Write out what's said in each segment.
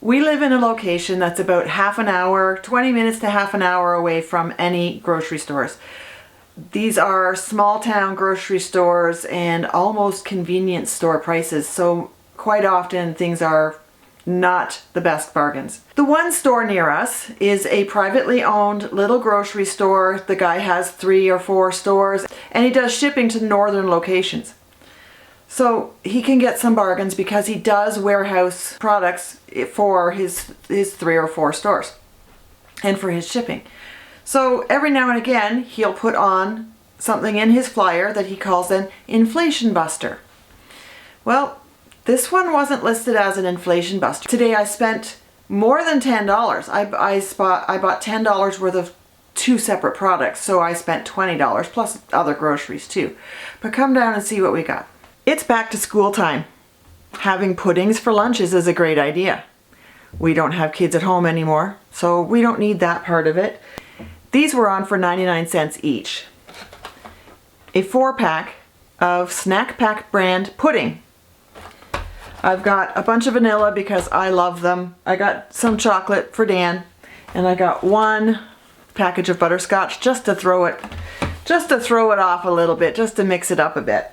We live in a location that's about half an hour, 20 minutes to half an hour away from any grocery stores. These are small town grocery stores and almost convenience store prices, so quite often things are not the best bargains. The one store near us is a privately owned little grocery store. The guy has 3 or 4 stores and he does shipping to northern locations. So he can get some bargains because he does warehouse products for his 3 or 4 stores and for his shipping. So every now and again he'll put on something in his flyer that he calls an inflation buster. Well, this one wasn't listed as an inflation buster. Today I spent more than $10. I bought $10 worth of 2 separate products, so I spent $20 plus other groceries too. But come down and see what we got. It's back to school time. Having puddings for lunches is a great idea. We don't have kids at home anymore, so we don't need that part of it. These were on for 99 cents each. A 4-pack of Snack Pack brand pudding. I've got a bunch of vanilla because I love them. I got some chocolate for Dan, and I got 1 package of butterscotch just to throw it off a little bit, just to mix it up a bit.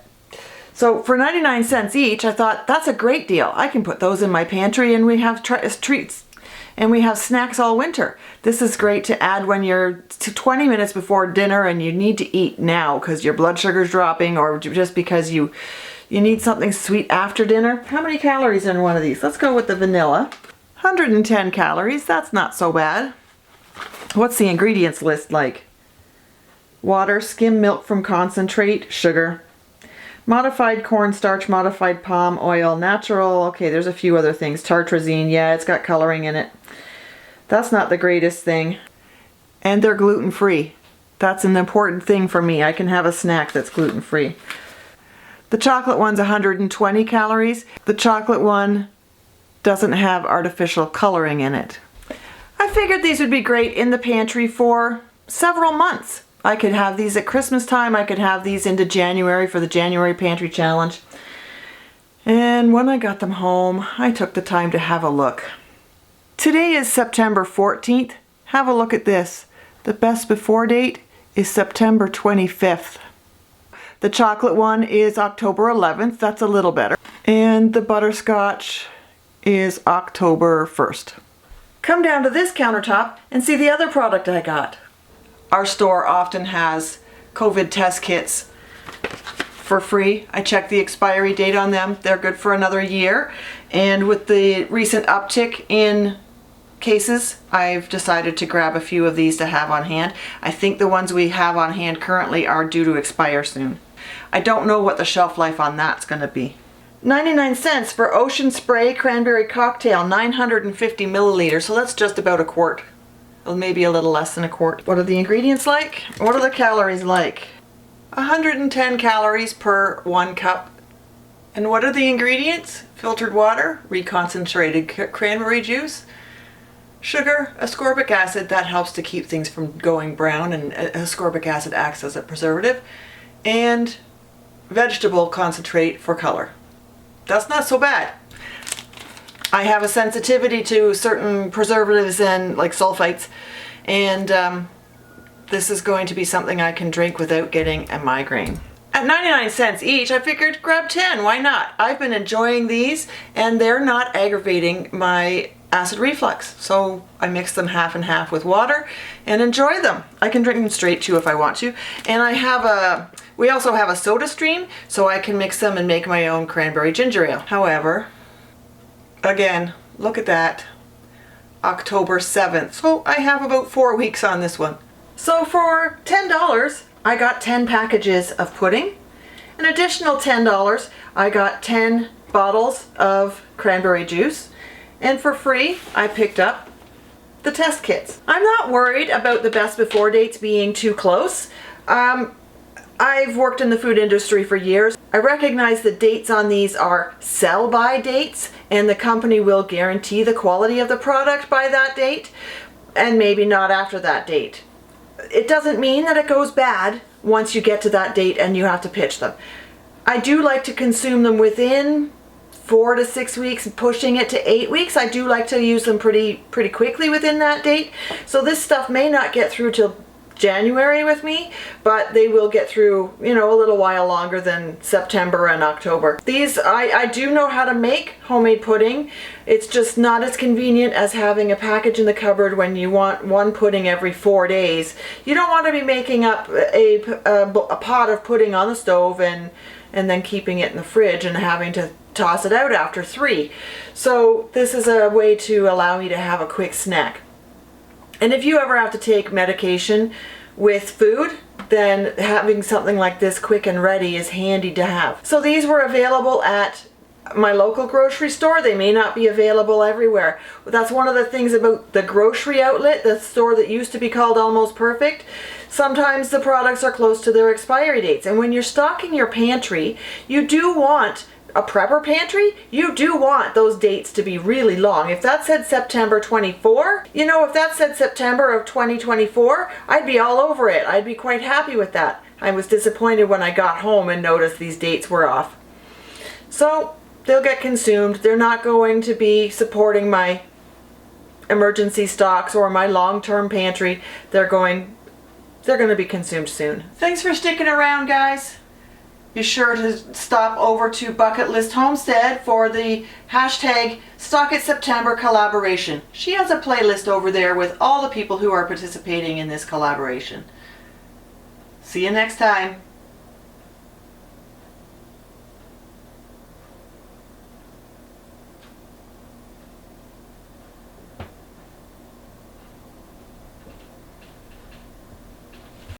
So for 99 cents each, I thought that's a great deal. I can put those in my pantry and we have treats. And we have snacks all winter. This is great to add when you're 20 minutes before dinner and you need to eat now because your blood sugar's dropping, or just because you need something sweet after dinner. How many calories in one of these? Let's go with the vanilla. 110 calories, that's not so bad. What's the ingredients list like? Water, skim milk from concentrate, sugar. Modified cornstarch, modified palm oil, natural, okay, there's a few other things. Tartrazine, yeah, it's got coloring in it. That's not the greatest thing. And they're gluten-free. That's an important thing for me. I can have a snack that's gluten-free. The chocolate one's 120 calories. The chocolate one doesn't have artificial coloring in it. I figured these would be great in the pantry for several months. I could have these at Christmas time. I could have these into January for the January Pantry Challenge. And when I got them home, I took the time to have a look. Today is September 14th. Have a look at this. The best before date is September 25th. The chocolate one is October 11th. That's a little better. And the butterscotch is October 1st. Come down to this countertop and see the other product I got. Our store often has COVID test kits for free. I checked the expiry date on them. They're good for another year. And with the recent uptick in cases, I've decided to grab a few of these to have on hand. I think the ones we have on hand currently are due to expire soon. I don't know what the shelf life on that's going to be. 99 cents for Ocean Spray Cranberry Cocktail, 950 milliliters, so that's just about a quart. Well, maybe a little less than a quart. What are the ingredients like? What are the calories like? 110 calories per 1 cup. And what are the ingredients? Filtered water, reconcentrated cranberry juice, sugar, ascorbic acid, that helps to keep things from going brown, and ascorbic acid acts as a preservative, and vegetable concentrate for color. That's not so bad. I have a sensitivity to certain preservatives and like sulfites, and this is going to be something I can drink without getting a migraine. At 99 cents each, I figured grab 10, why not? I've been enjoying these and they're not aggravating my acid reflux. So I mix them half and half with water and enjoy them. I can drink them straight too if I want to. And we also have a soda stream, so I can mix them and make my own cranberry ginger ale. However, again, look at that, October 7th. So I have about 4 weeks on this one. So for $10, I got 10 packages of pudding. An additional $10, I got 10 bottles of cranberry juice. And for free, I picked up the test kits. I'm not worried about the best before dates being too close. I've worked in the food industry for years. I recognize the dates on these are sell-by dates, and the company will guarantee the quality of the product by that date, and maybe not after that date. It doesn't mean that it goes bad once you get to that date and you have to pitch them. I do like to consume them within 4 to 6 weeks, pushing it to 8 weeks. I do like to use them pretty quickly within that date. So this stuff may not get through till January with me, but they will get through, you know, a little while longer than September and October. These, I do know how to make homemade pudding. It's just not as convenient as having a package in the cupboard when you want one pudding every 4 days. You don't want to be making up a pot of pudding on the stove and then keeping it in the fridge and having to toss it out after 3. So this is a way to allow me to have a quick snack. And if you ever have to take medication with food, then having something like this quick and ready is handy to have. So these were available at my local grocery store. They may not be available everywhere. That's one of the things about the grocery outlet, the store that used to be called Almost Perfect. Sometimes the products are close to their expiry dates. And when you're stocking your pantry, you do want a prepper pantry, you do want those dates to be really long. If that said September 24, you know, if that said September of 2024, I'd be all over it. I'd be quite happy with that. I was disappointed when I got home and noticed these dates were off. So they'll get consumed. They're not going to be supporting my emergency stocks or my long-term pantry. They're going to be consumed soon. Thanks for sticking around, guys. Be sure to stop over to Bucket List Homestead for the hashtag #StockItSeptember collaboration. She has a playlist over there with all the people who are participating in this collaboration. See you next time.